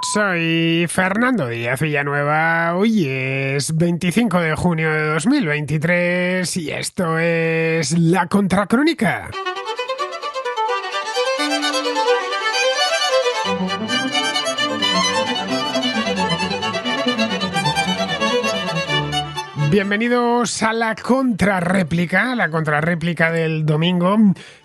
Soy Fernando Díaz Villanueva, hoy es 25 de junio de 2023 y esto es La Contracrónica. Bienvenidos a la contrarréplica del domingo.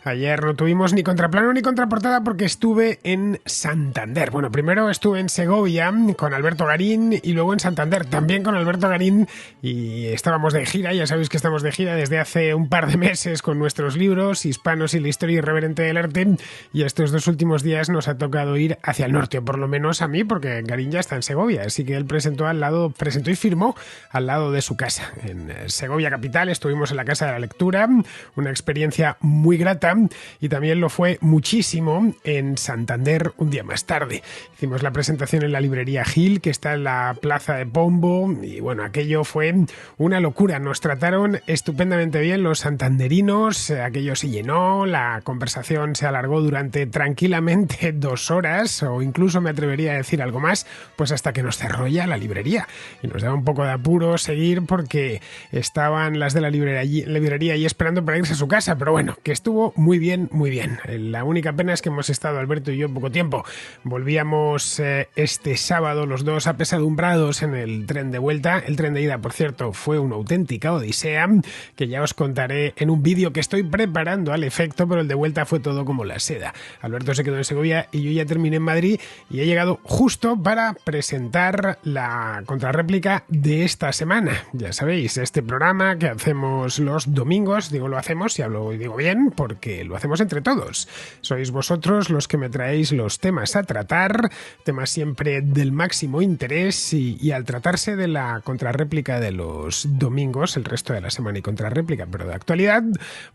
Ayer no tuvimos ni contraplano ni contraportada porque estuve en Santander. Bueno, primero estuve en Segovia con Alberto Garín y luego en Santander también con Alberto Garín y estábamos de gira, ya sabéis que estamos de gira desde hace un par de meses con nuestros libros Hispanos y la historia irreverente del arte, y estos dos últimos días nos ha tocado ir hacia el norte, o por lo menos a mí, porque Garín ya está en Segovia, así que él presentó y firmó al lado de su casa. En Segovia capital estuvimos en la Casa de la Lectura, una experiencia muy grata, y también lo fue muchísimo en Santander un día más tarde. Hicimos la presentación en la librería Gil, que está en la plaza de Pombo, y bueno, aquello fue una locura. Nos trataron estupendamente bien los santanderinos, aquello se llenó, la conversación se alargó durante tranquilamente 2 horas, o incluso me atrevería a decir algo más, pues hasta que nos cerró ya la librería, y nos daba un poco de apuro seguir porque estaban las de la librería ahí esperando para irse a su casa, pero bueno, que estuvo muy bien, muy bien. La única pena es que hemos estado Alberto y yo poco tiempo. Volvíamos este sábado los dos apesadumbrados en el tren de vuelta. El tren de ida, por cierto, fue una auténtica odisea, que ya os contaré en un vídeo que estoy preparando al efecto, pero el de vuelta fue todo como la seda. Alberto se quedó en Segovia y yo ya terminé en Madrid y he llegado justo para presentar la contrarréplica de esta semana. Ya sabéis, este programa que hacemos los domingos, digo lo hacemos y hablo y digo bien porque lo hacemos entre todos. Sois vosotros los que me traéis los temas a tratar, temas siempre del máximo interés, y al tratarse de la contrarréplica de los domingos, el resto de la semana y contrarréplica, pero de actualidad,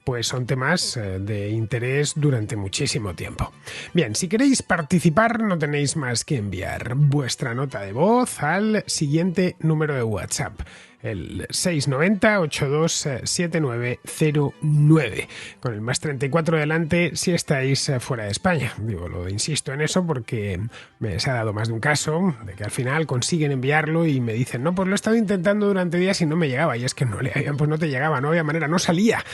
pues son temas de interés durante muchísimo tiempo. Bien, si queréis participar no tenéis más que enviar vuestra nota de voz al siguiente número de WhatsApp, el 690-827909, con el más 34 delante si estáis fuera de España. Digo, lo insisto en eso porque se ha dado más de un caso de que al final consiguen enviarlo y me dicen, no, pues lo he estado intentando durante días y no me llegaba, y es que no le habían, pues no te llegaba, no había manera, no salía,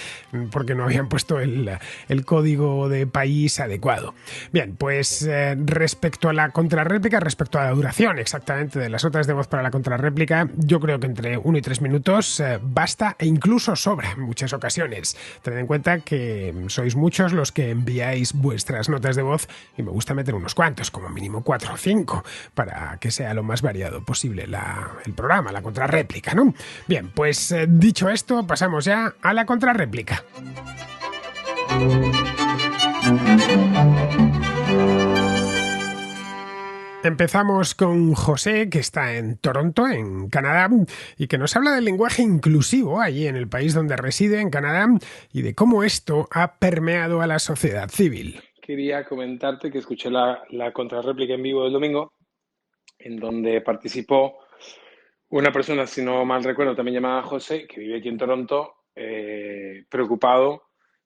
porque no habían puesto el código de país adecuado. Bien, pues respecto a la contrarréplica, respecto a la duración exactamente de las notas de voz para la contrarréplica, yo creo que entre 1 y 3 minutos basta, e incluso sobra en muchas ocasiones. Tened en cuenta que sois muchos los que enviáis vuestras notas de voz y me gusta meter unos cuantos, como mínimo 4 o 5, para que sea lo más variado posible el programa, la contrarréplica, ¿no? Bien, pues dicho esto, pasamos ya a la contrarréplica. Empezamos con José, que está en Toronto, en Canadá, y que nos habla del lenguaje inclusivo allí en el país donde reside, en Canadá, y de cómo esto ha permeado a la sociedad civil. Quería comentarte que escuché la contrarréplica en vivo del domingo, en donde participó una persona, si no mal recuerdo, también llamada José, que vive aquí en Toronto, preocupado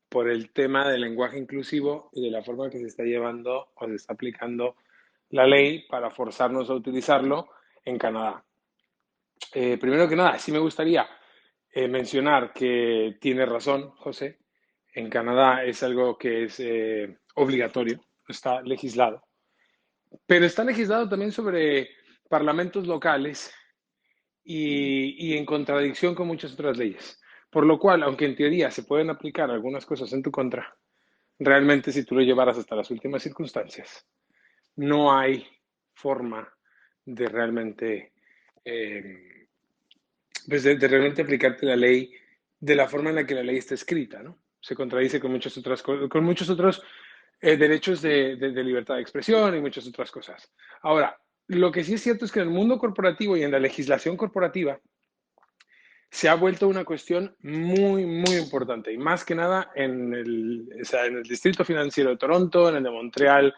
por el tema del lenguaje inclusivo y de la forma que se está llevando o se está aplicando la ley para forzarnos a utilizarlo en Canadá. Primero que nada, sí me gustaría mencionar que tiene razón, José. En Canadá es algo que es obligatorio, está legislado. Pero está legislado también sobre parlamentos locales y en contradicción con muchas otras leyes. Por lo cual, aunque en teoría se pueden aplicar algunas cosas en tu contra, realmente si tú lo llevaras hasta las últimas circunstancias, no hay forma de realmente, pues de realmente aplicarte la ley de la forma en la que la ley está escrita, ¿no? Se contradice con muchos otros derechos de libertad de expresión y muchas otras cosas. Ahora, lo que sí es cierto es que en el mundo corporativo y en la legislación corporativa se ha vuelto una cuestión muy, muy importante. Y más que nada en el distrito financiero de Toronto, en el de Montreal,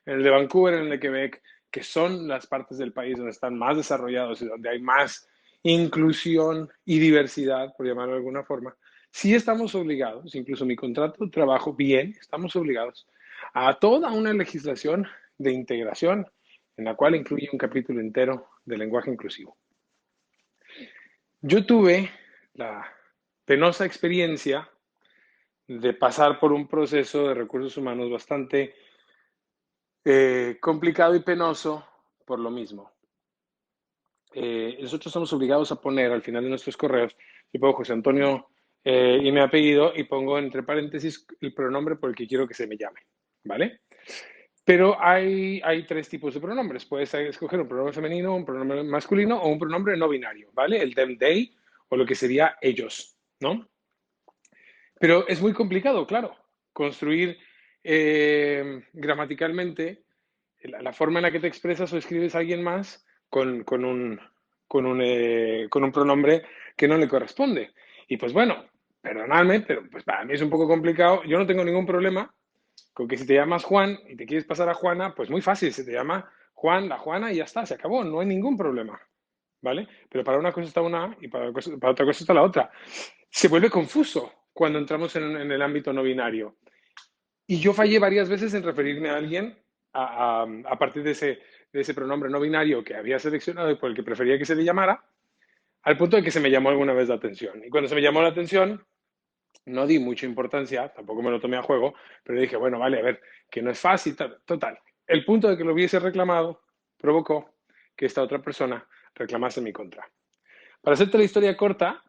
en el de Vancouver, en el de Quebec, que son las partes del país donde están más desarrollados y donde hay más inclusión y diversidad, por llamarlo de alguna forma. Sí estamos obligados, incluso mi contrato de trabajo, bien, estamos obligados a toda una legislación de integración en la cual incluye un capítulo entero de lenguaje inclusivo. Yo tuve la penosa experiencia de pasar por un proceso de recursos humanos bastante complicado y penoso por lo mismo. Nosotros estamos obligados a poner al final de nuestros correos, yo pongo José Antonio y mi apellido y pongo entre paréntesis el pronombre por el que quiero que se me llame, ¿vale? Pero hay tres tipos de pronombres. Puedes escoger un pronombre femenino, un pronombre masculino o un pronombre no binario, ¿vale? El them, they o lo que sería ellos, ¿no? Pero es muy complicado, claro, construir gramaticalmente la forma en la que te expresas o escribes a alguien más con un pronombre que no le corresponde. Y pues bueno, perdonadme, pero pues para mí es un poco complicado. Yo no tengo ningún problema con que si te llamas Juan y te quieres pasar a Juana, pues muy fácil, se te llama Juan, la Juana y ya está, se acabó, no hay ningún problema, ¿vale? Pero para una cosa está una y para otra cosa está la otra. Se vuelve confuso cuando entramos en el ámbito no binario. Y yo fallé varias veces en referirme a alguien a partir de ese pronombre no binario que había seleccionado y por el que prefería que se le llamara, al punto de que se me llamó alguna vez la atención. Y cuando se me llamó la atención, no di mucha importancia, tampoco me lo tomé a juego, pero dije, bueno, vale, a ver, que no es fácil, total. El punto de que lo hubiese reclamado provocó que esta otra persona reclamase en mi contra. Para hacerte la historia corta,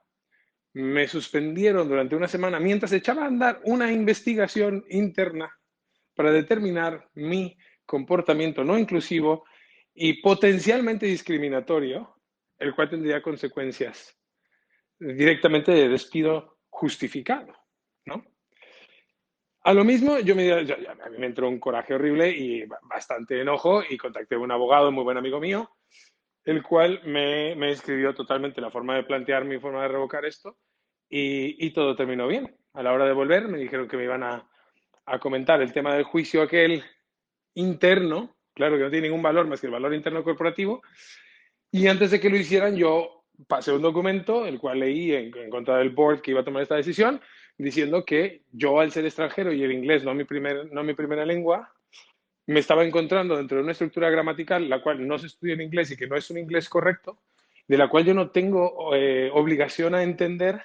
me suspendieron durante una semana mientras echaba a andar una investigación interna para determinar mi comportamiento no inclusivo y potencialmente discriminatorio, el cual tendría consecuencias directamente de despido justificado, ¿no? A lo mismo, a mí me entró un coraje horrible y bastante enojo y contacté a un abogado, muy buen amigo mío, el cual me escribió totalmente la forma de plantear mi forma de revocar esto y todo terminó bien. A la hora de volver me dijeron que me iban a comentar el tema del juicio aquel interno, claro que no tiene ningún valor más que el valor interno corporativo, y antes de que lo hicieran yo pasé un documento, el cual leí en contra del board que iba a tomar esta decisión, diciendo que yo al ser extranjero y el inglés no mi primera lengua, me estaba encontrando dentro de una estructura gramatical la cual no se estudia en inglés y que no es un inglés correcto, de la cual yo no tengo obligación a entender,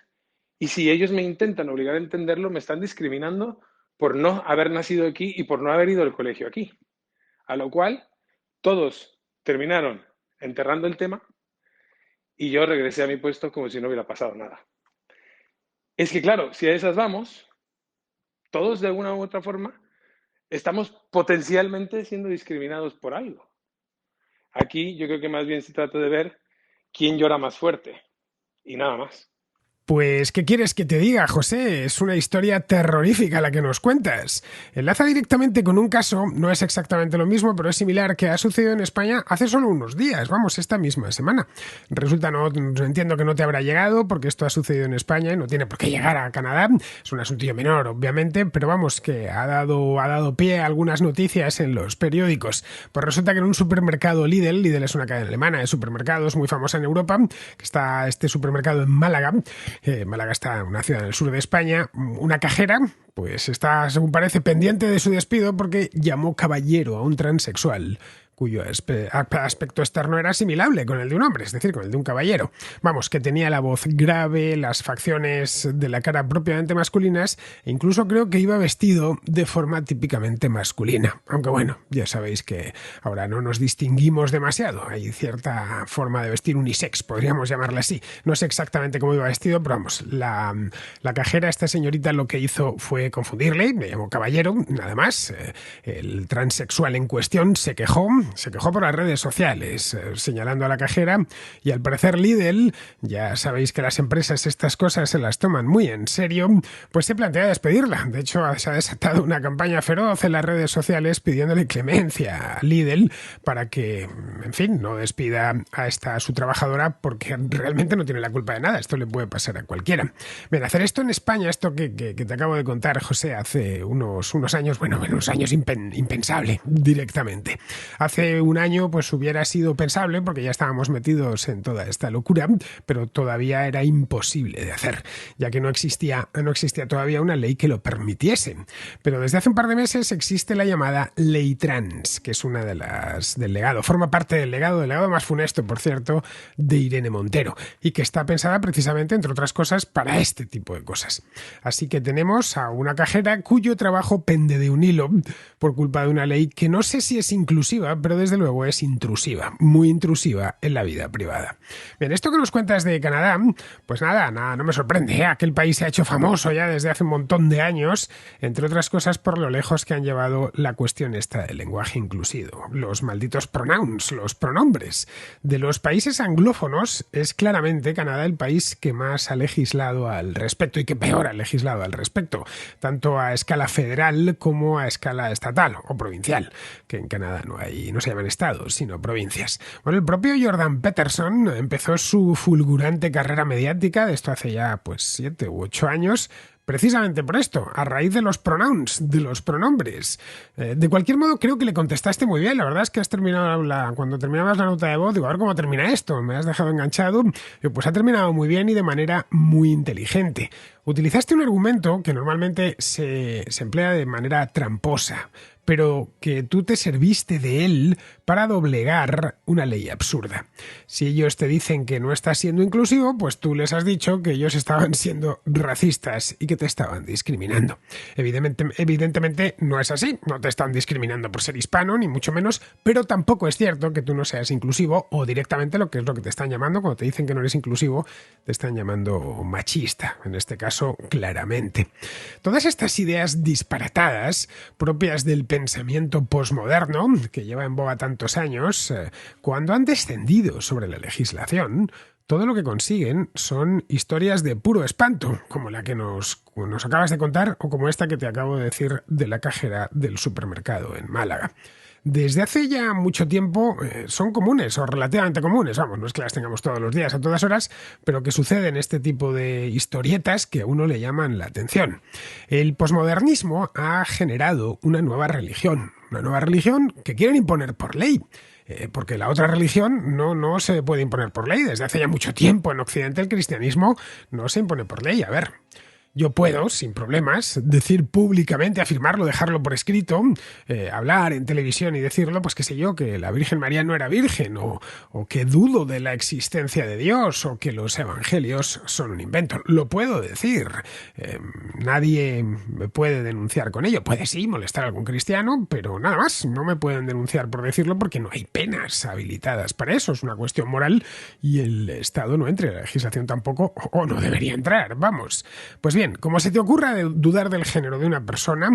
y si ellos me intentan obligar a entenderlo, me están discriminando por no haber nacido aquí y por no haber ido al colegio aquí. A lo cual todos terminaron enterrando el tema y yo regresé a mi puesto como si no hubiera pasado nada. Es que claro, si a esas vamos, todos de alguna u otra forma estamos potencialmente siendo discriminados por algo. Aquí yo creo que más bien se trata de ver quién llora más fuerte y nada más. Pues, ¿qué quieres que te diga, José? Es una historia terrorífica la que nos cuentas. Enlaza directamente con un caso, no es exactamente lo mismo, pero es similar, que ha sucedido en España hace solo unos días, vamos, esta misma semana. Resulta, no entiendo que no te habrá llegado, porque esto ha sucedido en España y no tiene por qué llegar a Canadá. Es un asuntillo menor, obviamente, pero vamos, que ha dado pie a algunas noticias en los periódicos. Pues resulta que en un supermercado Lidl es una cadena alemana de supermercados muy famosa en Europa, que está este supermercado en Málaga. Málaga está una ciudad en el sur de España. Una cajera, pues está, según parece, pendiente de su despido porque llamó caballero a un transexual cuyo aspecto externo era asimilable con el de un hombre, es decir, con el de un caballero. Vamos, que tenía la voz grave, las facciones de la cara propiamente masculinas e incluso creo que iba vestido de forma típicamente masculina. Aunque bueno, ya sabéis que ahora no nos distinguimos demasiado. Hay cierta forma de vestir unisex, podríamos llamarla así. No sé exactamente cómo iba vestido, pero vamos, la cajera, esta señorita, lo que hizo fue confundirle, me llamó caballero, nada más. El transexual en cuestión se quejó por las redes sociales, señalando a la cajera, y al parecer Lidl, ya sabéis que las empresas estas cosas se las toman muy en serio, pues se plantea despedirla. De hecho, se ha desatado una campaña feroz en las redes sociales pidiéndole clemencia a Lidl para que, en fin, no despida a su trabajadora, porque realmente no tiene la culpa de nada. Esto le puede pasar a cualquiera. Bien, hacer esto en España, esto que te acabo de contar, José, hace unos años, bueno, unos años impensable directamente. Hace hace un año pues hubiera sido pensable porque ya estábamos metidos en toda esta locura, pero todavía era imposible de hacer, ya que no existía todavía una ley que lo permitiese. Pero desde hace un par de meses existe la llamada Ley Trans, que es una de las del legado, forma parte del legado más funesto, por cierto, de Irene Montero, y que está pensada precisamente, entre otras cosas, para este tipo de cosas. Así que tenemos a una cajera cuyo trabajo pende de un hilo por culpa de una ley que no sé si es inclusiva, pero desde luego es intrusiva, muy intrusiva en la vida privada. Bien, esto que nos cuentas de Canadá, pues nada, no me sorprende, ¿eh? Aquel país se ha hecho famoso ya desde hace un montón de años, entre otras cosas por lo lejos que han llevado la cuestión esta del lenguaje inclusivo, los malditos pronouns, los pronombres. De los países anglófonos es claramente Canadá el país que más ha legislado al respecto y que peor ha legislado al respecto, tanto a escala federal como a escala estatal o provincial, que en Canadá no se llaman estados, sino provincias. Bueno, el propio Jordan Peterson empezó su fulgurante carrera mediática, de esto hace ya pues 7 u 8 años, precisamente por esto, a raíz de los pronouns, de los pronombres. De cualquier modo, creo que le contestaste muy bien. La verdad es que has terminado cuando terminabas la nota de voz, digo, a ver cómo termina esto. Me has dejado enganchado. Pues ha terminado muy bien y de manera muy inteligente. Utilizaste un argumento que normalmente se emplea de manera tramposa, pero que tú te serviste de él para doblegar una ley absurda. Si ellos te dicen que no estás siendo inclusivo, pues tú les has dicho que ellos estaban siendo racistas y que te estaban discriminando. Evidentemente no es así, no te están discriminando por ser hispano, ni mucho menos, pero tampoco es cierto que tú no seas inclusivo o directamente lo que te están llamando, cuando te dicen que no eres inclusivo, te están llamando machista, en este caso claramente. Todas estas ideas disparatadas, propias del pensamiento posmoderno, que lleva en boga tantos años, cuando han descendido sobre la legislación, todo lo que consiguen son historias de puro espanto, como la que nos acabas de contar o como esta que te acabo de decir de la cajera del supermercado en Málaga. Desde hace ya mucho tiempo son comunes o relativamente comunes, vamos, no es que las tengamos todos los días a todas horas, pero que suceden este tipo de historietas que a uno le llaman la atención. El posmodernismo ha generado una nueva religión que quieren imponer por ley. Porque la otra religión no se puede imponer por ley. Desde hace ya mucho tiempo en Occidente el cristianismo no se impone por ley. A ver, yo puedo, sin problemas, decir públicamente, afirmarlo, dejarlo por escrito, hablar en televisión y decirlo, pues qué sé yo, que la Virgen María no era virgen, o que dudo de la existencia de Dios, o que los evangelios son un invento. Lo puedo decir. Nadie me puede denunciar con ello. Puede sí molestar a algún cristiano, pero nada más. No me pueden denunciar por decirlo porque no hay penas habilitadas para eso. Es una cuestión moral y el Estado no entra, la legislación tampoco, o no debería entrar, vamos. Pues bien, como se te ocurra dudar del género de una persona,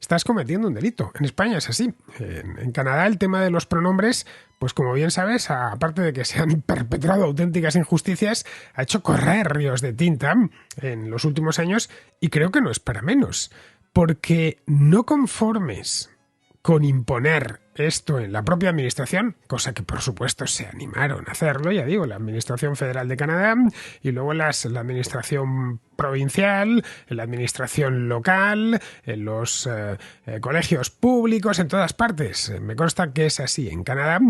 estás cometiendo un delito. En España es así. En Canadá el tema de los pronombres, pues como bien sabes, aparte de que se han perpetrado auténticas injusticias, ha hecho correr ríos de tinta en los últimos años y creo que no es para menos. Porque no conformes con imponer esto en la propia administración, cosa que por supuesto se animaron a hacerlo, ya digo, la Administración Federal de Canadá y luego la administración provincial, la administración local, en los colegios públicos, en todas partes. Me consta que es así en Canadá.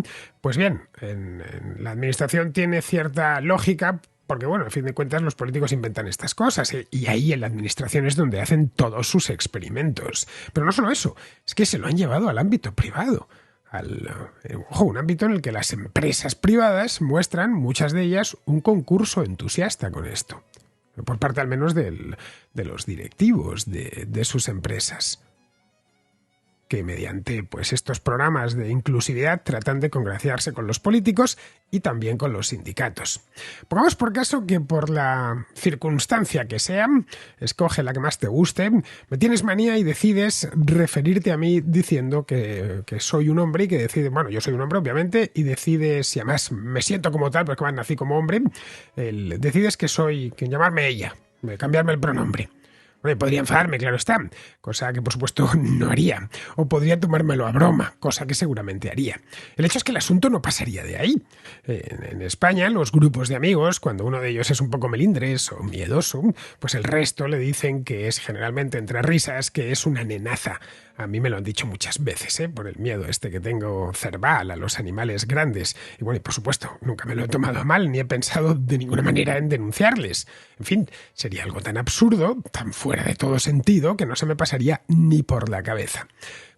Pues bien, en la administración tiene cierta lógica, porque, bueno, a fin de cuentas los políticos inventan estas cosas y ahí en la administración es donde hacen todos sus experimentos. Pero no solo eso, es que se lo han llevado al ámbito privado. Un ámbito en el que las empresas privadas muestran, muchas de ellas, un concurso entusiasta con esto. Por parte al menos de los directivos de sus empresas, que mediante pues estos programas de inclusividad tratan de congraciarse con los políticos y también con los sindicatos. Pongamos por caso que por la circunstancia que sea, escoge la que más te guste, me tienes manía y decides referirte a mí diciendo que soy un hombre y que decide, bueno, yo soy un hombre obviamente, y decides, y además me siento como tal, porque nací como hombre, decides que llamarme ella, cambiarme el pronombre. Bueno, podría enfadarme, claro está, cosa que por supuesto no haría. O podría tomármelo a broma, cosa que seguramente haría. El hecho es que el asunto no pasaría de ahí. En España, los grupos de amigos, cuando uno de ellos es un poco melindres o miedoso, pues el resto le dicen que es generalmente entre risas, que es una nenaza. A mí me lo han dicho muchas veces, por el miedo este que tengo cerval a los animales grandes. Y bueno, y por supuesto, nunca me lo he tomado a mal, ni he pensado de ninguna manera en denunciarles. En fin, sería algo tan absurdo, tan fuera de todo sentido, que no se me pasaría ni por la cabeza.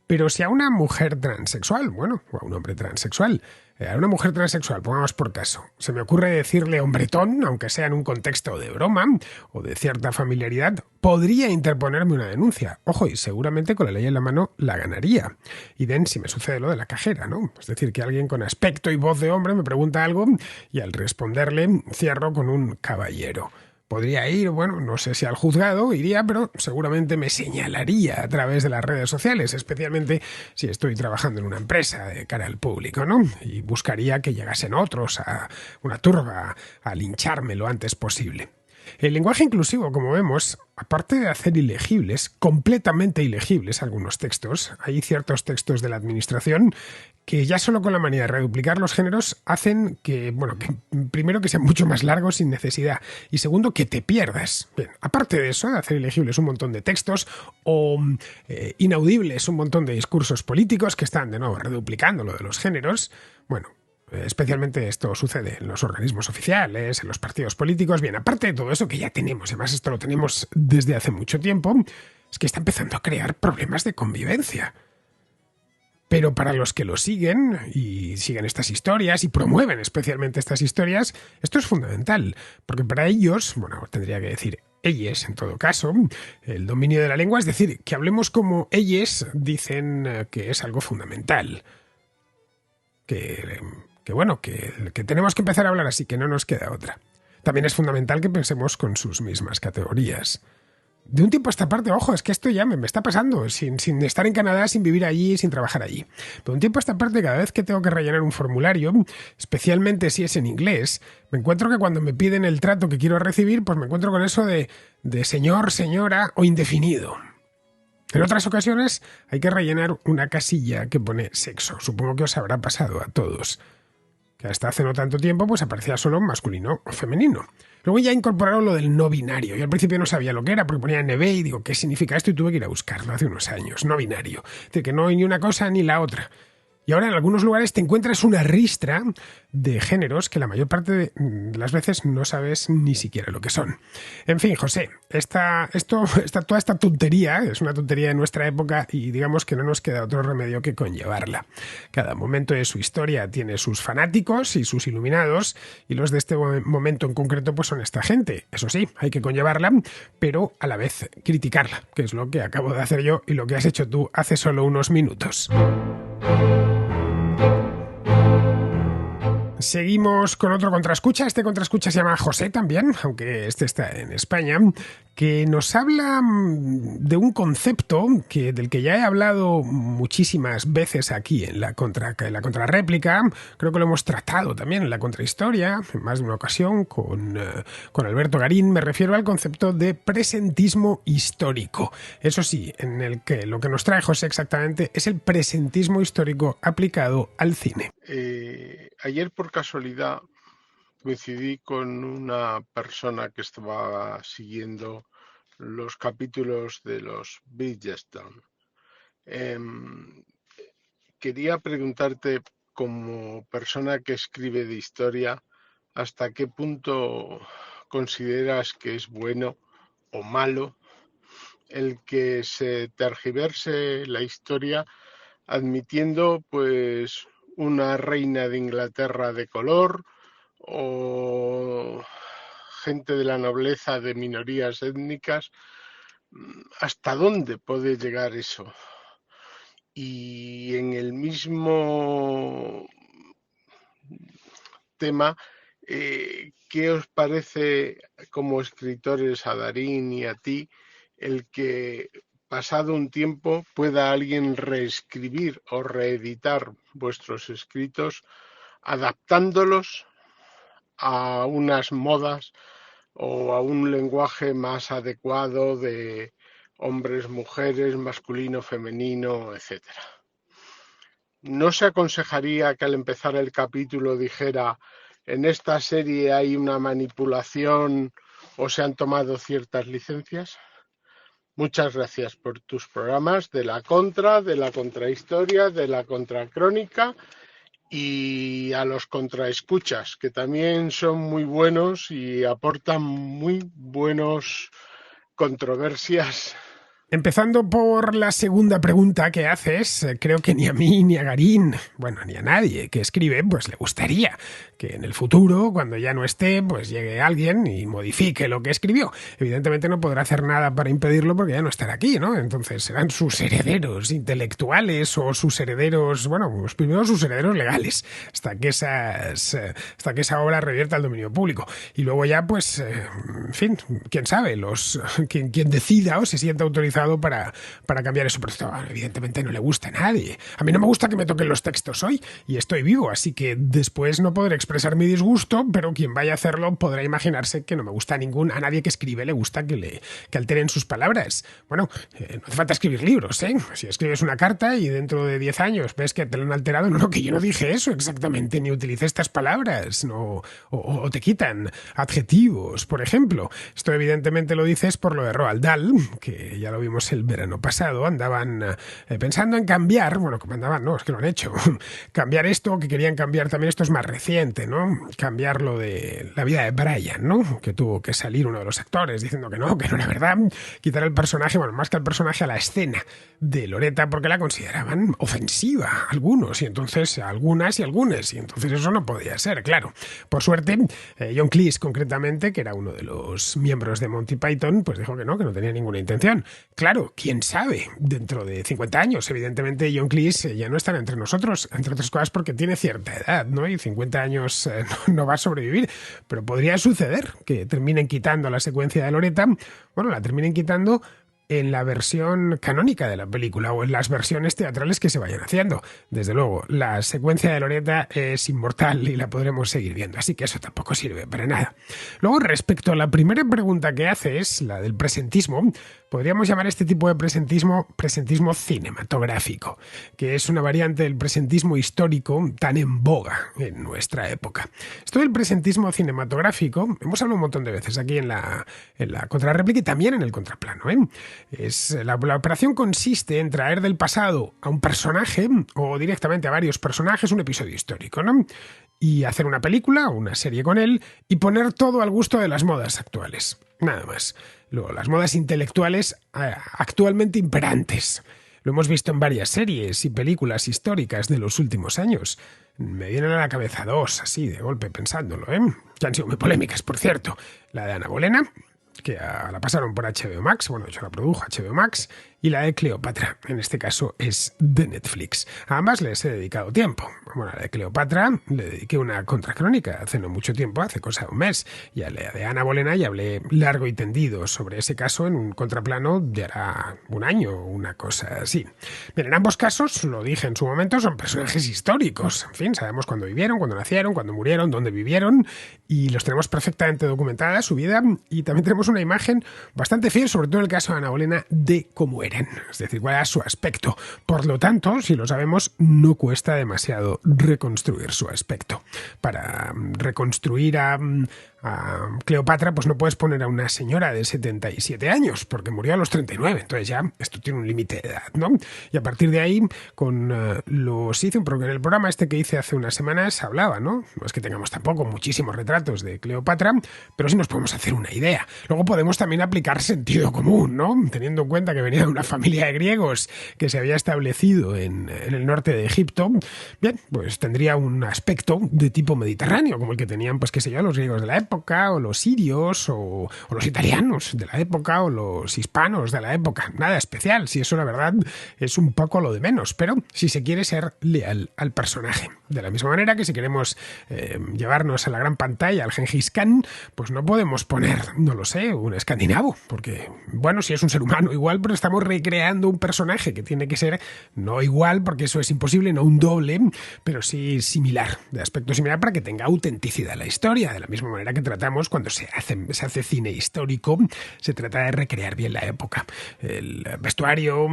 Pero si a una mujer transexual, bueno, o a un hombre transexual, a una mujer transexual, pongamos por caso, se me ocurre decirle hombretón, aunque sea en un contexto de broma o de cierta familiaridad, podría interponerme una denuncia. Ojo, y seguramente con la ley en la mano la ganaría. Y den si me sucede lo de la cajera, ¿no? Es decir, que alguien con aspecto y voz de hombre me pregunta algo y al responderle cierro con un caballero. Podría ir, bueno, no sé si al juzgado iría, pero seguramente me señalaría a través de las redes sociales, especialmente si estoy trabajando en una empresa de cara al público, ¿no? Y buscaría que llegasen otros a una turba a lincharme lo antes posible. El lenguaje inclusivo, como vemos, aparte de hacer ilegibles, completamente ilegibles algunos textos, hay ciertos textos de la administración que ya solo con la manía de reduplicar los géneros hacen que, bueno, que primero que sean mucho más largos sin necesidad y segundo que te pierdas. Bien, aparte de eso, de hacer ilegibles un montón de textos o inaudibles un montón de discursos políticos que están de nuevo reduplicando lo de los géneros, bueno, especialmente esto sucede en los organismos oficiales, en los partidos políticos. Bien, aparte de todo eso que ya tenemos, además esto lo tenemos desde hace mucho tiempo, es que está empezando a crear problemas de convivencia. Pero para los que lo siguen y siguen estas historias y promueven especialmente estas historias, esto es fundamental, porque para ellos, bueno, tendría que decir ellos en todo caso, el dominio de la lengua, es decir, que hablemos como ellos, dicen que es algo fundamental. Que tenemos que empezar a hablar así, que no nos queda otra. También es fundamental que pensemos con sus mismas categorías. De un tiempo a esta parte, ojo, es que esto ya me está pasando, sin estar en Canadá, sin vivir allí, sin trabajar allí. Pero de un tiempo a esta parte, cada vez que tengo que rellenar un formulario, especialmente si es en inglés, me encuentro que cuando me piden el trato que quiero recibir, pues me encuentro con eso de señor, señora o indefinido. En otras ocasiones hay que rellenar una casilla que pone sexo. Supongo que os habrá pasado a todos. Que hasta hace no tanto tiempo pues aparecía solo masculino o femenino. Luego ya incorporaron lo del no binario. Yo al principio no sabía lo que era porque ponía NB y digo, ¿qué significa esto? Y tuve que ir a buscarlo hace unos años. No binario. Es decir, que no hay ni una cosa ni la otra. Y ahora en algunos lugares te encuentras una ristra de géneros que la mayor parte de las veces no sabes ni siquiera lo que son. En fin, José, toda esta tontería es una tontería de nuestra época y digamos que no nos queda otro remedio que conllevarla. Cada momento de su historia tiene sus fanáticos y sus iluminados y los de este momento en concreto pues son esta gente. Eso sí, hay que conllevarla, pero a la vez criticarla, que es lo que acabo de hacer yo y lo que has hecho tú hace solo unos minutos. Seguimos con otro contraescucha. Este contraescucha se llama José también, aunque este está en España, que nos habla de un concepto del que ya he hablado muchísimas veces aquí en la contrarréplica. Creo que lo hemos tratado también en la contrahistoria, en más de una ocasión, con Alberto Garín. Me refiero al concepto de presentismo histórico. Eso sí, en el que lo que nos trae José exactamente es el presentismo histórico aplicado al cine. Ayer por casualidad coincidí con una persona que estaba siguiendo los capítulos de los Bridgestone. Quería preguntarte, como persona que escribe de historia, ¿hasta qué punto consideras que es bueno o malo el que se tergiverse la historia admitiendo pues una reina de Inglaterra de color o gente de la nobleza de minorías étnicas? ¿Hasta dónde puede llegar eso? Y en el mismo tema, ¿qué os parece como escritores a Darín y a ti el que pasado un tiempo pueda alguien reescribir o reeditar vuestros escritos adaptándolos a unas modas, o a un lenguaje más adecuado de hombres, mujeres, masculino, femenino, etcétera. ¿No se aconsejaría que al empezar el capítulo dijera: en esta serie hay una manipulación o se han tomado ciertas licencias? Muchas gracias por tus programas de la contrahistoria, de la contracrónica, y a los contraescuchas, que también son muy buenos y aportan muy buenos controversias. Empezando por la segunda pregunta que haces, creo que ni a mí, ni a Garín, bueno, ni a nadie que escribe, pues le gustaría que en el futuro, cuando ya no esté, pues llegue alguien y modifique lo que escribió. Evidentemente no podrá hacer nada para impedirlo porque ya no estará aquí, ¿no? Entonces serán sus herederos intelectuales o sus herederos, bueno, pues primero sus herederos legales, hasta que esa obra revierta al dominio público. Y luego ya, pues, en fin, quién sabe, quien decida o se sienta autorizado para cambiar eso, pero esto evidentemente no le gusta a nadie. A mí no me gusta que me toquen los textos hoy y estoy vivo, así que después no podré expresar mi disgusto, pero quien vaya a hacerlo podrá imaginarse que no me gusta a nadie que escribe le gusta que alteren sus palabras. Bueno, no hace falta escribir libros, ¿eh? Si escribes una carta y dentro de 10 años ves que te lo han alterado, no, que yo no dije eso exactamente, ni utilicé estas palabras, no, o te quitan adjetivos, por ejemplo. Esto evidentemente lo dices por lo de Roald Dahl, que ya lo vimos el verano pasado, andaban pensando en cambiar, bueno, como andaban, no, es que lo han hecho, cambiar esto, que querían cambiar también, esto es más reciente, ¿no? Cambiar lo de la vida de Brian, ¿no? Que tuvo que salir uno de los actores diciendo que no era verdad, quitar el personaje, bueno, más que al personaje, a la escena de Loretta, porque la consideraban ofensiva, algunos, y entonces algunas, y entonces eso no podía ser, claro. Por suerte, John Cleese, concretamente, que era uno de los miembros de Monty Python, pues dijo que no tenía ninguna intención. Claro, quién sabe, dentro de 50 años, evidentemente John Cleese ya no estará entre nosotros, entre otras cosas porque tiene cierta edad, ¿no? Y 50 años no va a sobrevivir, pero podría suceder que terminen quitando la secuencia de Loretta, bueno, la terminen quitando en la versión canónica de la película o en las versiones teatrales que se vayan haciendo. Desde luego, la secuencia de Loretta es inmortal y la podremos seguir viendo, así que eso tampoco sirve para nada. Luego, respecto a la primera pregunta que haces, la del presentismo, podríamos llamar este tipo de presentismo cinematográfico, que es una variante del presentismo histórico tan en boga en nuestra época. Esto del presentismo cinematográfico, hemos hablado un montón de veces aquí en la contrarréplica y también en el contraplano, ¿eh? La operación consiste en traer del pasado a un personaje o directamente a varios personajes un episodio histórico, ¿no? Y hacer una película o una serie con él y poner todo al gusto de las modas actuales. Nada más. Luego, las modas intelectuales actualmente imperantes. Lo hemos visto en varias series y películas históricas de los últimos años. Me vienen a la cabeza dos, así de golpe pensándolo, que han sido muy polémicas, por cierto. La de Ana Bolena, que la pasaron por HBO Max, bueno, de hecho la produjo HBO Max, y la de Cleopatra, en este caso es de Netflix. A ambas les he dedicado tiempo. Bueno, a la de Cleopatra le dediqué una contracrónica hace no mucho tiempo, hace cosa de un mes, y a la de Ana Bolena ya hablé largo y tendido sobre ese caso en un contraplano de hará un año, una cosa así. Bien, en ambos casos, lo dije en su momento, son personajes históricos. En fin, sabemos cuándo vivieron, cuándo nacieron, cuándo murieron, dónde vivieron, y los tenemos perfectamente documentada su vida, y también tenemos una imagen bastante fiel, sobre todo en el caso de Ana Bolena, de cómo eran, es decir, cuál era su aspecto. Por lo tanto, si lo sabemos, no cuesta demasiado reconstruir su aspecto. Para reconstruir a Cleopatra, pues no puedes poner a una señora de 77 años, porque murió a los 39, entonces ya esto tiene un límite de edad, ¿no? Y a partir de ahí, en el programa este que hice hace unas semanas, hablaba, ¿no? No es que tengamos tampoco muchísimos retratos de Cleopatra, pero sí nos podemos hacer una idea. Luego podemos también aplicar sentido común, ¿no? Teniendo en cuenta que venía de una familia de griegos que se había establecido en el norte de Egipto, bien, pues tendría un aspecto de tipo mediterráneo, como el que tenían, pues qué sé yo, los griegos de la época, o los sirios, o los italianos de la época, o los hispanos de la época. Nada especial, si eso la verdad es un poco lo de menos, pero si se quiere ser leal al personaje. De la misma manera que si queremos llevarnos a la gran pantalla al Gengis Khan, pues no podemos poner, no lo sé, un escandinavo, porque, bueno, si es un ser humano igual, pero estamos recreando un personaje que tiene que ser no igual, porque eso es imposible, no un doble, pero sí similar, de aspecto similar, para que tenga autenticidad la historia, de la misma manera que que tratamos cuando se hace cine histórico, se trata de recrear bien la época. El vestuario,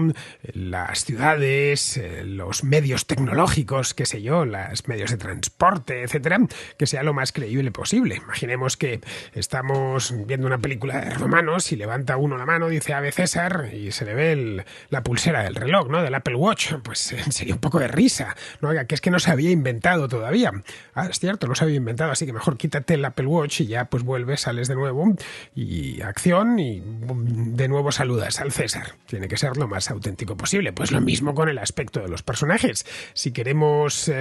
las ciudades, los medios tecnológicos, qué sé yo, los medios de transporte, etcétera, que sea lo más creíble posible. Imaginemos que estamos viendo una película de romanos y levanta uno la mano, dice Ave César, y se le ve la pulsera del reloj, ¿no? Del Apple Watch. Pues sería un poco de risa, ¿no? Oiga, que es que no se había inventado todavía. Ah, es cierto, no se había inventado, así que mejor quítate el Apple Watch y ya pues vuelves, sales de nuevo y acción y de nuevo saludas al César. Tiene que ser lo más auténtico posible. Pues lo mismo con el aspecto de los personajes. Si queremos...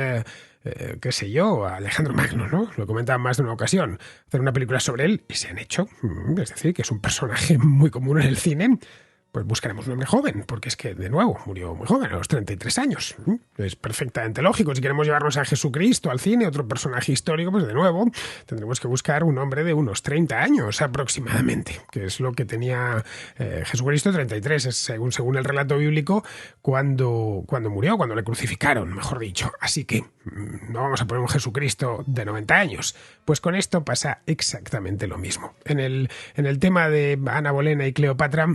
qué sé yo, a Alejandro Magno, ¿no? Lo comentaba más de una ocasión, hacer una película sobre él y se han hecho. Es decir, que es un personaje muy común en el cine. Pues buscaremos un hombre joven, porque es que, de nuevo, murió muy joven, a los 33 años. Es perfectamente lógico. Si queremos llevarnos a Jesucristo al cine, otro personaje histórico, pues de nuevo tendremos que buscar un hombre de unos 30 años aproximadamente, que es lo que tenía Jesucristo, 33, es según el relato bíblico, cuando murió, cuando le crucificaron, mejor dicho. Así que no vamos a poner un Jesucristo de 90 años. Pues con esto pasa exactamente lo mismo. En el tema de Ana Bolena y Cleopatra,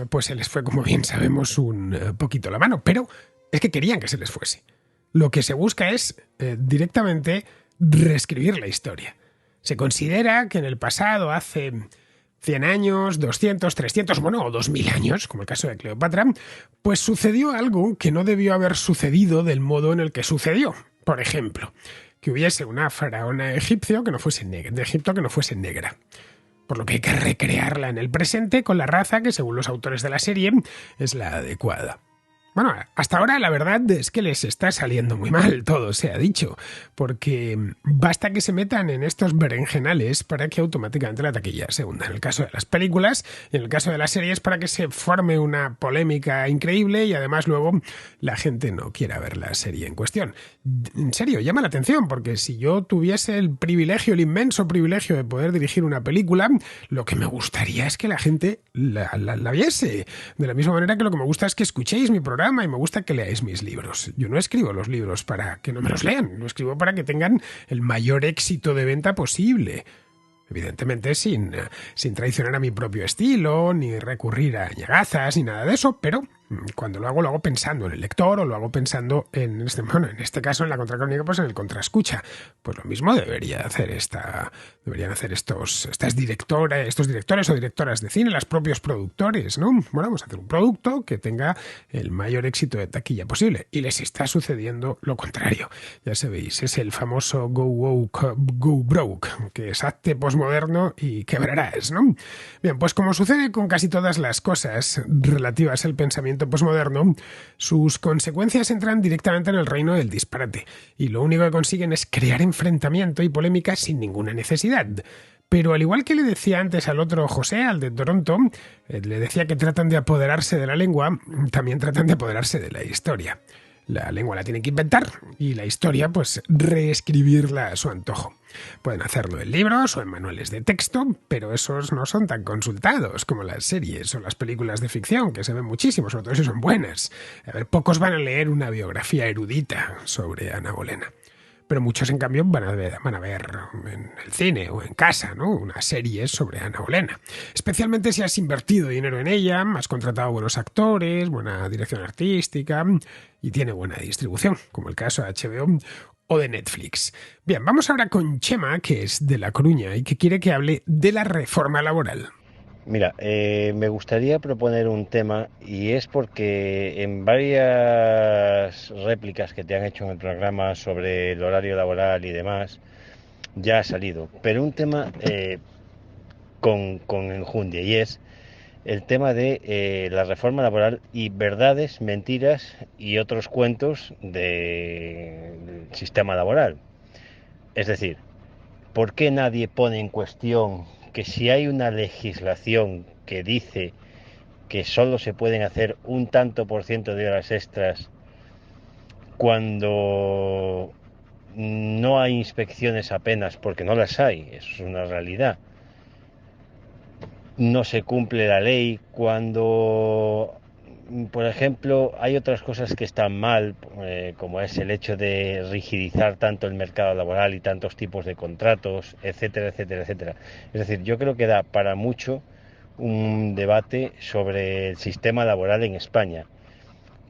pues se les fue, como bien sabemos, un poquito la mano, pero es que querían que se les fuese. Lo que se busca es directamente reescribir la historia. Se considera que en el pasado, hace 100 años, 200, 300, bueno, o 2000 años, como el caso de Cleopatra, pues sucedió algo que no debió haber sucedido del modo en el que sucedió. Por ejemplo, que hubiese una faraona egipcio que no fuese de Egipto que no fuese negra. Por lo que hay que recrearla en el presente con la raza que, según los autores de la serie, es la adecuada. Bueno, hasta ahora la verdad es que les está saliendo muy mal, todo se ha dicho, porque basta que se metan en estos berenjenales para que automáticamente la taquilla se hunda. En el caso de las películas y en el caso de las series, para que se forme una polémica increíble y además luego la gente no quiera ver la serie en cuestión. En serio, llama la atención, porque si yo tuviese el inmenso privilegio de poder dirigir una película, lo que me gustaría es que la gente la viese. De la misma manera que lo que me gusta es que escuchéis mi programa y me gusta que leáis mis libros. Yo no escribo los libros para que no me los lean, lo escribo para que tengan el mayor éxito de venta posible. Evidentemente sin traicionar a mi propio estilo, ni recurrir a ñagazas, ni nada de eso, pero cuando lo hago pensando en el lector o lo hago pensando en este caso en la contracrónica, pues en el contraescucha. Pues lo mismo deberían hacer estos directores o directoras de cine, los propios productores, ¿no? Bueno, vamos a hacer un producto que tenga el mayor éxito de taquilla posible. Y les está sucediendo lo contrario. Ya sabéis, es el famoso go woke, go broke, que es hazte posmoderno y quebrarás, ¿no? Bien, pues como sucede con casi todas las cosas relativas al pensamiento posmoderno, sus consecuencias entran directamente en el reino del disparate y lo único que consiguen es crear enfrentamiento y polémica sin ninguna necesidad. Pero al igual que le decía antes al otro José, al de Toronto, le decía que tratan de apoderarse de la lengua, también tratan de apoderarse de la historia. La lengua la tienen que inventar y la historia, pues, reescribirla a su antojo. Pueden hacerlo en libros o en manuales de texto, pero esos no son tan consultados como las series o las películas de ficción, que se ven muchísimo, sobre todo si son buenas. A ver, pocos van a leer una biografía erudita sobre Ana Bolena. Pero muchos, en cambio, van a ver en el cine o en casa, ¿no? Una serie sobre Ana Bolena. Especialmente si has invertido dinero en ella, has contratado buenos actores, buena dirección artística y tiene buena distribución, como el caso de HBO o de Netflix. Bien, vamos ahora con Chema, que es de La Coruña y que quiere que hable de la reforma laboral. Mira, me gustaría proponer un tema y es porque en varias réplicas que te han hecho en el programa sobre el horario laboral y demás, ya ha salido, pero un tema con enjundia y es el tema de la reforma laboral y verdades, mentiras y otros cuentos del sistema laboral. Es decir, ¿por qué nadie pone en cuestión que si hay una legislación que dice que solo se pueden hacer un tanto por ciento de horas extras cuando no hay inspecciones apenas, porque no las hay, eso es una realidad? No se cumple la ley cuando por ejemplo, hay otras cosas que están mal, como es el hecho de rigidizar tanto el mercado laboral y tantos tipos de contratos, etcétera, etcétera, etcétera. Es decir, yo creo que da para mucho un debate sobre el sistema laboral en España,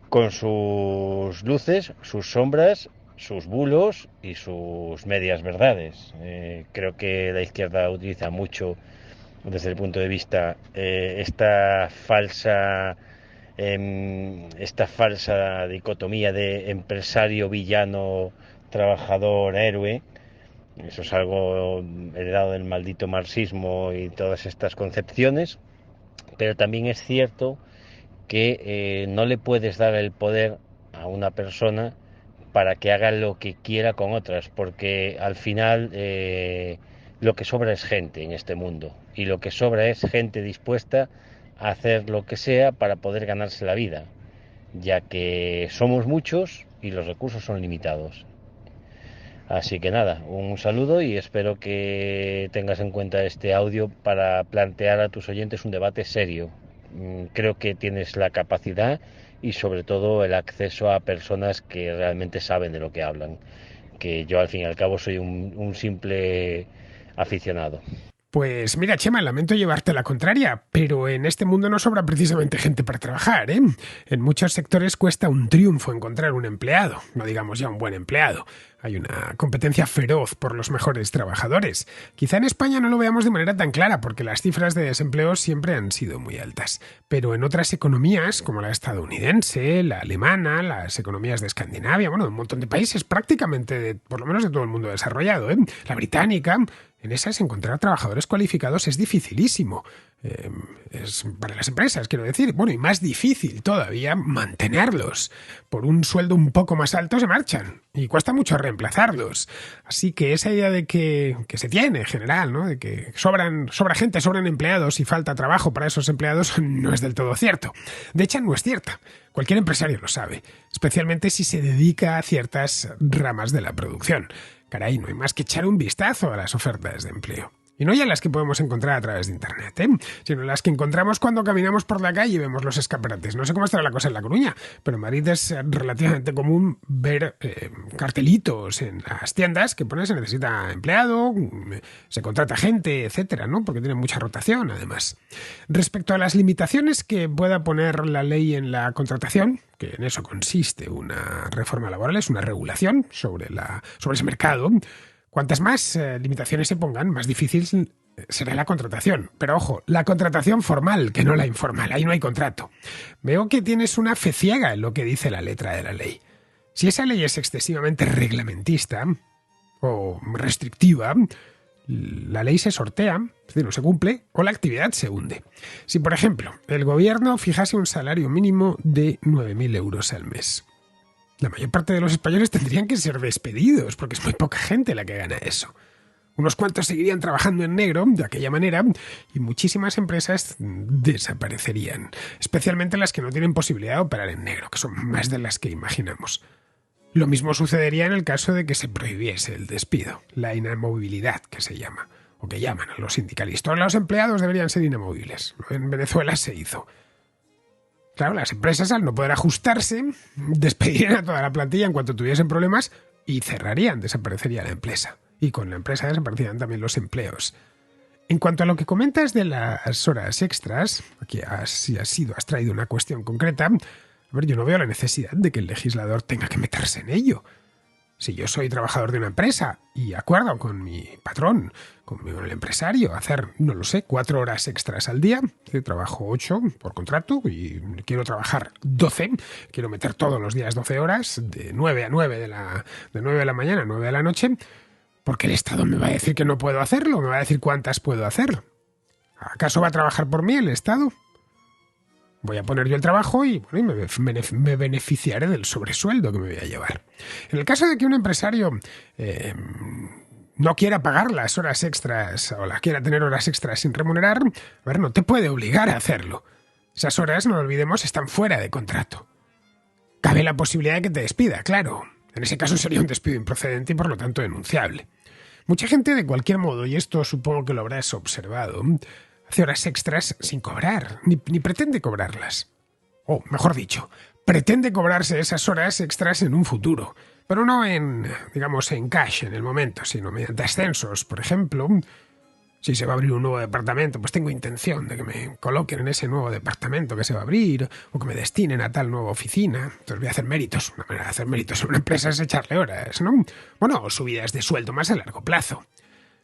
con sus luces, sus sombras, sus bulos y sus medias verdades. Creo que la izquierda utiliza mucho, desde el punto de vista, esta falsa dicotomía de empresario, villano, trabajador, héroe. Eso es algo heredado del maldito marxismo y todas estas concepciones, pero también es cierto que no le puedes dar el poder a una persona para que haga lo que quiera con otras, porque al final lo que sobra es gente en este mundo, y lo que sobra es gente dispuesta a hacer lo que sea para poder ganarse la vida, ya que somos muchos y los recursos son limitados. Así que nada, un saludo y espero que tengas en cuenta este audio para plantear a tus oyentes un debate serio. Creo que tienes la capacidad y sobre todo el acceso a personas que realmente saben de lo que hablan, que yo al fin y al cabo soy un simple aficionado. Pues mira, Chema, lamento llevarte la contraria, pero en este mundo no sobra precisamente gente para trabajar, ¿eh? En muchos sectores cuesta un triunfo encontrar un empleado, no digamos ya un buen empleado. Hay una competencia feroz por los mejores trabajadores. Quizá en España no lo veamos de manera tan clara, porque las cifras de desempleo siempre han sido muy altas. Pero en otras economías, como la estadounidense, la alemana, las economías de Escandinavia, bueno, un montón de países, prácticamente, por lo menos de todo el mundo desarrollado, la británica, en esas encontrar trabajadores cualificados es dificilísimo. Es para las empresas, quiero decir. Bueno, y más difícil todavía mantenerlos. Por un sueldo un poco más alto se marchan y cuesta mucho reemplazarlos. Así que esa idea de que se tiene en general, ¿no? De que sobra gente, sobran empleados y falta trabajo para esos empleados, no es del todo cierto. De hecho, no es cierta. Cualquier empresario lo sabe, especialmente si se dedica a ciertas ramas de la producción. Caray, no hay más que echar un vistazo a las ofertas de empleo. Y no ya las que podemos encontrar a través de Internet, sino las que encontramos cuando caminamos por la calle y vemos los escaparates. No sé cómo estará la cosa en La Coruña, pero en Madrid es relativamente común ver cartelitos en las tiendas que pone se necesita empleado, se contrata gente, etcétera, ¿no? Porque tiene mucha rotación, además. Respecto a las limitaciones que pueda poner la ley en la contratación, que en eso consiste una reforma laboral, es una regulación sobre ese mercado. Cuantas más limitaciones se pongan, más difícil será la contratación. Pero ojo, la contratación formal, que no la informal. Ahí no hay contrato. Veo que tienes una fe ciega en lo que dice la letra de la ley. Si esa ley es excesivamente reglamentista o restrictiva, la ley se sortea, es decir, no se cumple, o la actividad se hunde. Si, por ejemplo, el gobierno fijase un salario mínimo de 9.000 euros al mes, la mayor parte de los españoles tendrían que ser despedidos, porque es muy poca gente la que gana eso. Unos cuantos seguirían trabajando en negro de aquella manera y muchísimas empresas desaparecerían, especialmente las que no tienen posibilidad de operar en negro, que son más de las que imaginamos. Lo mismo sucedería en el caso de que se prohibiese el despido, la inamovilidad que se llama, o que llaman a los sindicalistas. Los empleados deberían ser inamovibles. En Venezuela se hizo. Claro, las empresas, al no poder ajustarse, despedirían a toda la plantilla en cuanto tuviesen problemas y cerrarían, desaparecería la empresa. Y con la empresa desaparecerían también los empleos. En cuanto a lo que comentas de las horas extras, aquí has traído una cuestión concreta. A ver, yo no veo la necesidad de que el legislador tenga que meterse en ello. Si yo soy trabajador de una empresa y acuerdo con mi patrón, con el empresario, hacer, no lo sé, 4 horas extras al día, trabajo 8 por contrato y quiero trabajar 12, quiero meter todos los días 12 horas, de 9 a 9 de 9 de la mañana a 9 de la noche, porque el Estado me va a decir que no puedo hacerlo, me va a decir cuántas puedo hacer. ¿Acaso va a trabajar por mí el Estado? Voy a poner yo el trabajo y me beneficiaré del sobresueldo que me voy a llevar. En el caso de que un empresario no quiera pagar las horas extras o quiera tener horas extras sin remunerar, a ver, no te puede obligar a hacerlo. Esas horas, no lo olvidemos, están fuera de contrato. Cabe la posibilidad de que te despida, claro. En ese caso sería un despido improcedente y por lo tanto denunciable. Mucha gente, de cualquier modo, y esto supongo que lo habrás observado, hace horas extras sin cobrar, ni pretende cobrarlas. o mejor dicho, pretende cobrarse esas horas extras en un futuro, pero no digamos, en cash en el momento, sino mediante ascensos. Por ejemplo, si se va a abrir un nuevo departamento, pues tengo intención de que me coloquen en ese nuevo departamento que se va a abrir, o que me destinen a tal nueva oficina. Entonces voy a hacer méritos. Una manera de hacer méritos en una empresa es echarle horas, ¿no? Bueno, o subidas de sueldo más a largo plazo.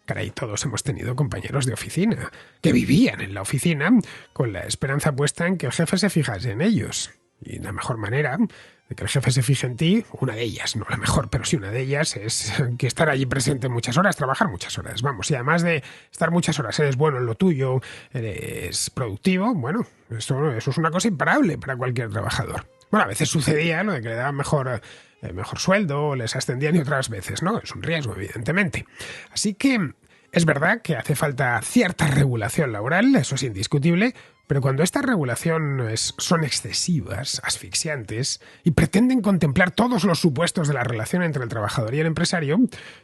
Caray, todos hemos tenido compañeros de oficina que vivían en la oficina con la esperanza puesta en que el jefe se fijase en ellos. Y la mejor manera de que el jefe se fije en ti, una de ellas, no la mejor, pero sí una de ellas, es que estar allí presente muchas horas, trabajar muchas horas, vamos. Y además de estar muchas horas, eres bueno en lo tuyo, eres productivo, bueno, eso es una cosa imparable para cualquier trabajador. Bueno, a veces sucedía lo de que le daban mejor sueldo, les ascendían, y otras veces no, es un riesgo, evidentemente. Así que es verdad que hace falta cierta regulación laboral, eso es indiscutible, pero cuando estas regulaciones son excesivas, asfixiantes, y pretenden contemplar todos los supuestos de la relación entre el trabajador y el empresario,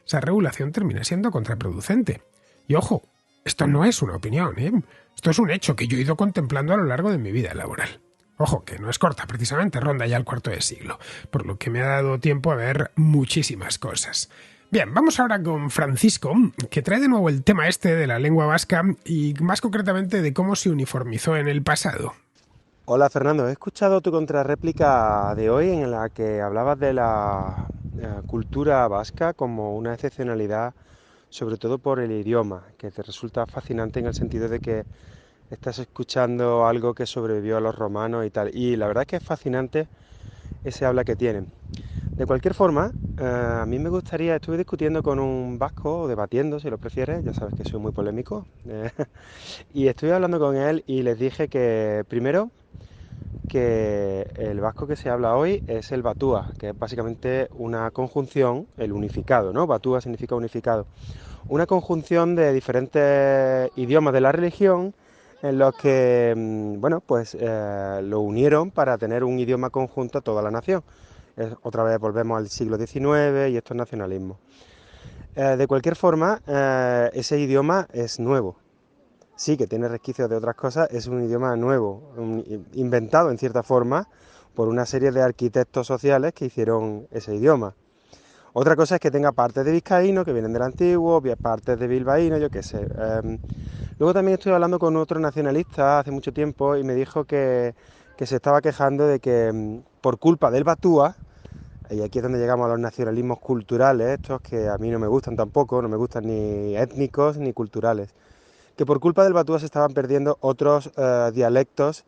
esa regulación termina siendo contraproducente. Y ojo, esto no es una opinión, ¿eh? Esto es un hecho que yo he ido contemplando a lo largo de mi vida laboral. Ojo, que no es corta, precisamente, ronda ya el cuarto de siglo, por lo que me ha dado tiempo a ver muchísimas cosas. Bien, vamos ahora con Francisco, que trae de nuevo el tema este de la lengua vasca y más concretamente de cómo se uniformizó en el pasado. Hola Fernando, he escuchado tu contrarréplica de hoy en la que hablabas de la cultura vasca como una excepcionalidad, sobre todo por el idioma, que te resulta fascinante en el sentido de que estás escuchando algo que sobrevivió a los romanos y tal. Y la verdad es que es fascinante ese habla que tienen. De cualquier forma, a mí me gustaría, estuve discutiendo con un vasco, o debatiendo si lo prefieres, ya sabes que soy muy polémico, y estuve hablando con él y les dije que primero que el vasco que se habla hoy es el batúa, que es básicamente una conjunción, el unificado, ¿no? Batúa significa unificado. Una conjunción de diferentes idiomas de la religión en los que, bueno, pues lo unieron para tener un idioma conjunto a toda la nación. Otra vez volvemos al siglo XIX y estos nacionalismos. De cualquier forma, ese idioma es nuevo. Sí, que tiene resquicios de otras cosas, es un idioma nuevo, inventado en cierta forma por una serie de arquitectos sociales que hicieron ese idioma. Otra cosa es que tenga partes de vizcaíno que vienen del antiguo, partes de bilbaíno, yo qué sé. Luego también estuve hablando con otro nacionalista hace mucho tiempo y me dijo que se estaba quejando de que por culpa del batúa, y aquí es donde llegamos a los nacionalismos culturales, estos que a mí no me gustan tampoco, no me gustan ni étnicos ni culturales, que por culpa del batúa se estaban perdiendo otros dialectos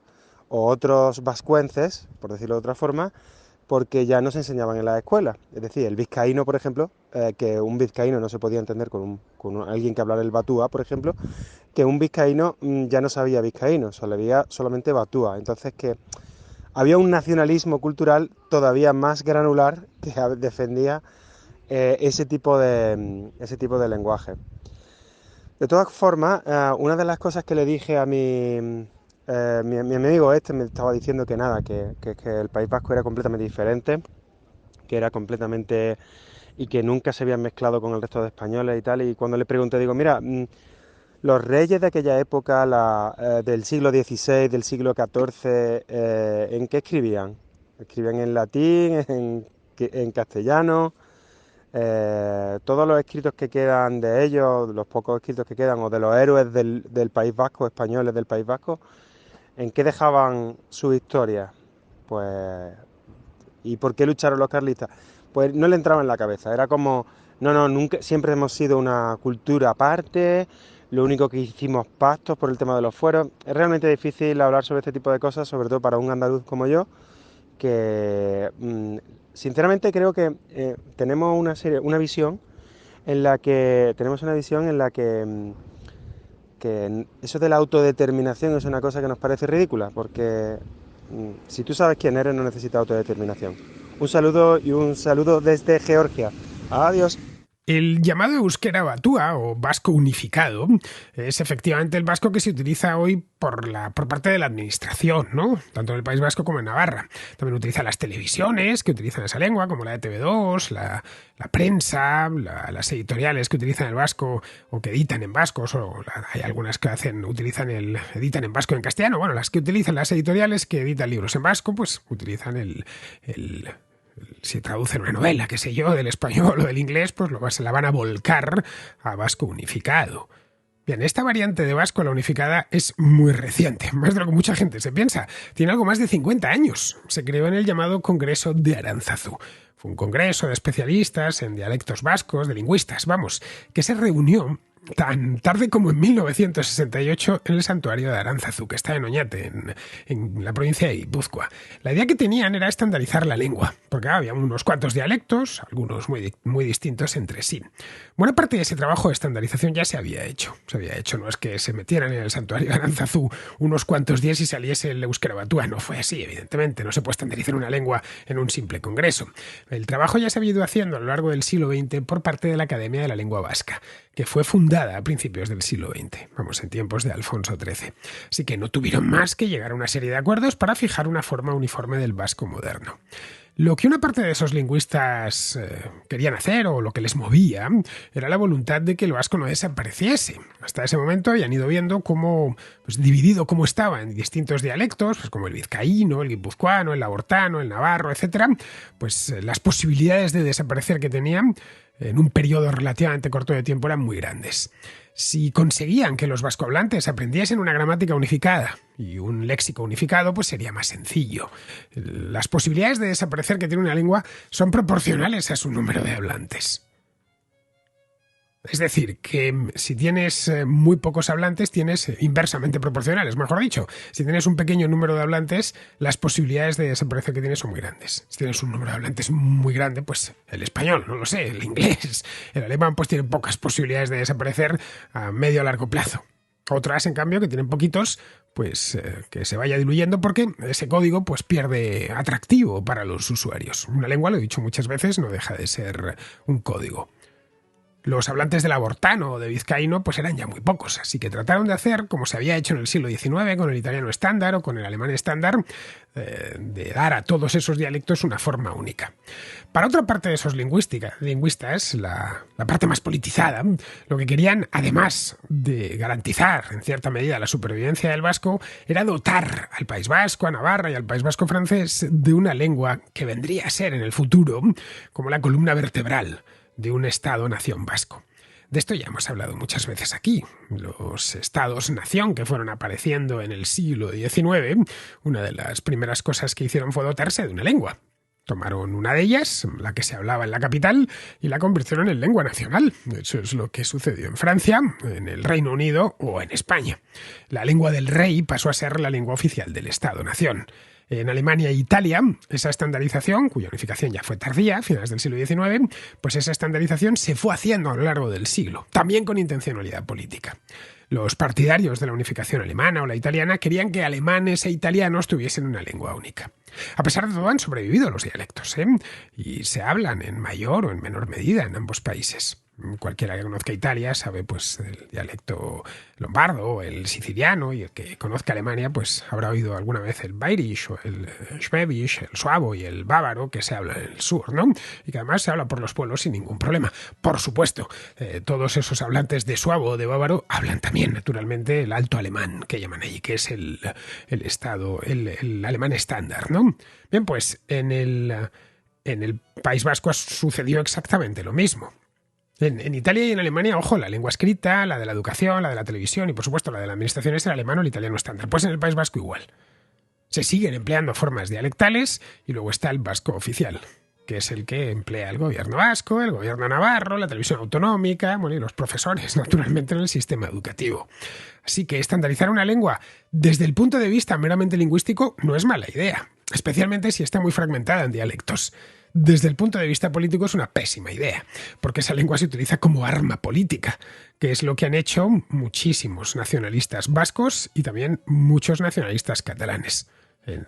o otros vascuences, por decirlo de otra forma, porque ya no se enseñaban en las escuelas. Es decir, el vizcaíno, por ejemplo, que un vizcaíno no se podía entender con alguien que hablara el batúa, por ejemplo, que un vizcaíno ya no sabía vizcaíno, sabía solamente batúa. Entonces que había un nacionalismo cultural todavía más granular que defendía ese tipo de lenguaje. De todas formas, una de las cosas que le dije a mi amigo me estaba diciendo que nada, que el País Vasco era completamente diferente, que era completamente y que nunca se habían mezclado con el resto de españoles y tal. Y cuando le pregunté, digo, mira, los reyes de aquella época, del siglo XVI, del siglo XIV, ¿en qué escribían? ¿Escribían en latín, en castellano? Todos los escritos que quedan de ellos, los pocos escritos que quedan, o de los héroes del País Vasco, españoles del País Vasco, ¿en qué dejaban su historia? Pues, ¿y por qué lucharon los carlistas? Pues no le entraba en la cabeza, era como, no, nunca, siempre hemos sido una cultura aparte, lo único que hicimos pactos por el tema de los fueros. Es realmente difícil hablar sobre este tipo de cosas, sobre todo para un andaluz como yo, que sinceramente creo que tenemos una visión en la que que eso de la autodeterminación es una cosa que nos parece ridícula, porque si tú sabes quién eres no necesitas autodeterminación. Un saludo desde Georgia. Adiós. El llamado euskera batua o vasco unificado es efectivamente el vasco que se utiliza hoy por parte de la administración, ¿no? Tanto en el País Vasco como en Navarra. También utiliza las televisiones que utilizan esa lengua, como la de TV2, la prensa, las editoriales que utilizan el vasco o que editan en vasco, hay algunas que editan en vasco y en castellano. Bueno, las que utilizan las editoriales que editan libros en vasco, pues utilizan si traducen una novela, qué sé yo, del español o del inglés, pues se la van a volcar a vasco unificado. Bien, esta variante de vasco, la unificada, es muy reciente, más de lo que mucha gente se piensa. Tiene algo más de 50 años. Se creó en el llamado Congreso de Aránzazu. Fue un congreso de especialistas en dialectos vascos, de lingüistas, que se reunió tan tarde como en 1968 en el santuario de Aránzazu, que está en Oñate, en la provincia de Guipúzcoa. La idea que tenían era estandarizar la lengua, porque había unos cuantos dialectos, algunos muy distintos entre sí. Buena parte de ese trabajo de estandarización ya se había hecho. No es que se metieran en el santuario de Aránzazu unos cuantos días y saliese el euskera batua. No fue así, evidentemente. No se puede estandarizar una lengua en un simple congreso. El trabajo ya se había ido haciendo a lo largo del siglo XX por parte de la Academia de la Lengua Vasca, que fue fundada a principios del siglo XX, en tiempos de Alfonso XIII. Así que no tuvieron más que llegar a una serie de acuerdos para fijar una forma uniforme del vasco moderno. Lo que una parte de esos lingüistas querían hacer, o lo que les movía, era la voluntad de que el vasco no desapareciese. Hasta ese momento habían ido viendo cómo, dividido cómo estaba en distintos dialectos, como el vizcaíno, el guipuzcoano, el labortano, el navarro, etc., las posibilidades de desaparecer que tenían en un periodo relativamente corto de tiempo eran muy grandes. Si conseguían que los vascohablantes aprendiesen una gramática unificada y un léxico unificado, pues sería más sencillo. Las posibilidades de desaparecer que tiene una lengua son proporcionales a su número de hablantes. Es decir, que si tienes muy pocos hablantes, tienes inversamente proporcionales, mejor dicho. Si tienes un pequeño número de hablantes, las posibilidades de desaparecer que tienes son muy grandes. Si tienes un número de hablantes muy grande, pues el español, no lo sé, el inglés, el alemán, pues tienen pocas posibilidades de desaparecer a medio o largo plazo. Otras, en cambio, que tienen poquitos, que se vaya diluyendo porque ese código pierde atractivo para los usuarios. Una lengua, lo he dicho muchas veces, no deja de ser un código. Los hablantes de labortano o de vizcaíno eran ya muy pocos, así que trataron de hacer, como se había hecho en el siglo XIX con el italiano estándar o con el alemán estándar, de dar a todos esos dialectos una forma única. Para otra parte de esos lingüistas, la parte más politizada, lo que querían, además de garantizar en cierta medida la supervivencia del vasco, era dotar al País Vasco, a Navarra y al País Vasco francés de una lengua que vendría a ser en el futuro como la columna vertebral de un Estado-nación vasco. De esto ya hemos hablado muchas veces aquí. Los estados-nación que fueron apareciendo en el siglo XIX, una de las primeras cosas que hicieron fue dotarse de una lengua. Tomaron una de ellas, la que se hablaba en la capital, y la convirtieron en lengua nacional. Eso es lo que sucedió en Francia, en el Reino Unido o en España. La lengua del rey pasó a ser la lengua oficial del Estado-nación. En Alemania e Italia, esa estandarización, cuya unificación ya fue tardía, a finales del siglo XIX, esa estandarización se fue haciendo a lo largo del siglo, también con intencionalidad política. Los partidarios de la unificación alemana o la italiana querían que alemanes e italianos tuviesen una lengua única. A pesar de todo, han sobrevivido los dialectos, y se hablan en mayor o en menor medida en ambos países. Cualquiera que conozca Italia sabe el dialecto lombardo o el siciliano, y el que conozca Alemania habrá oído alguna vez el Bayerisch o el Schwäbisch, el suabo y el bávaro que se habla en el sur, ¿no? Y que además se habla por los pueblos sin ningún problema. Por supuesto, todos esos hablantes de suabo o de bávaro hablan también, naturalmente, el alto alemán, que llaman allí, que es el alemán estándar, ¿no? Bien, en el País Vasco sucedió exactamente lo mismo. En Italia y en Alemania, ojo, la lengua escrita, la de la educación, la de la televisión y, por supuesto, la de la administración es el alemán o el italiano estándar. En el País Vasco igual. Se siguen empleando formas dialectales y luego está el vasco oficial, que es el que emplea el gobierno vasco, el gobierno navarro, la televisión autonómica, y los profesores, naturalmente, en el sistema educativo. Así que estandarizar una lengua desde el punto de vista meramente lingüístico no es mala idea, especialmente si está muy fragmentada en dialectos. Desde el punto de vista político es una pésima idea, porque esa lengua se utiliza como arma política, que es lo que han hecho muchísimos nacionalistas vascos y también muchos nacionalistas catalanes.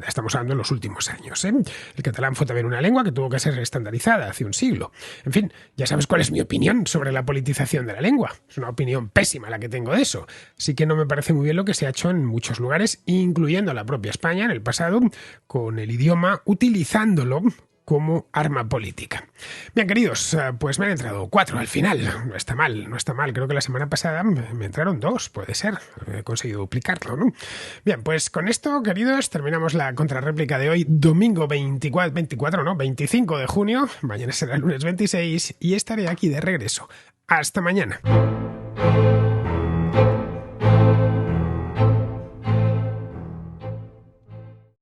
Estamos hablando en los últimos años, ¿eh? El catalán fue también una lengua que tuvo que ser estandarizada hace un siglo. En fin, ya sabes cuál es mi opinión sobre la politización de la lengua. Es una opinión pésima la que tengo de eso. Sí que no me parece muy bien lo que se ha hecho en muchos lugares, incluyendo la propia España en el pasado, con el idioma utilizándolo como arma política. Bien, queridos, pues me han entrado 4 al final. No está mal, no está mal. Creo que la semana pasada me entraron 2, puede ser. He conseguido duplicarlo, ¿no? Bien, pues con esto, queridos, terminamos la contrarréplica de hoy, domingo 25 de junio. Mañana será el lunes 26 y estaré aquí de regreso. Hasta mañana.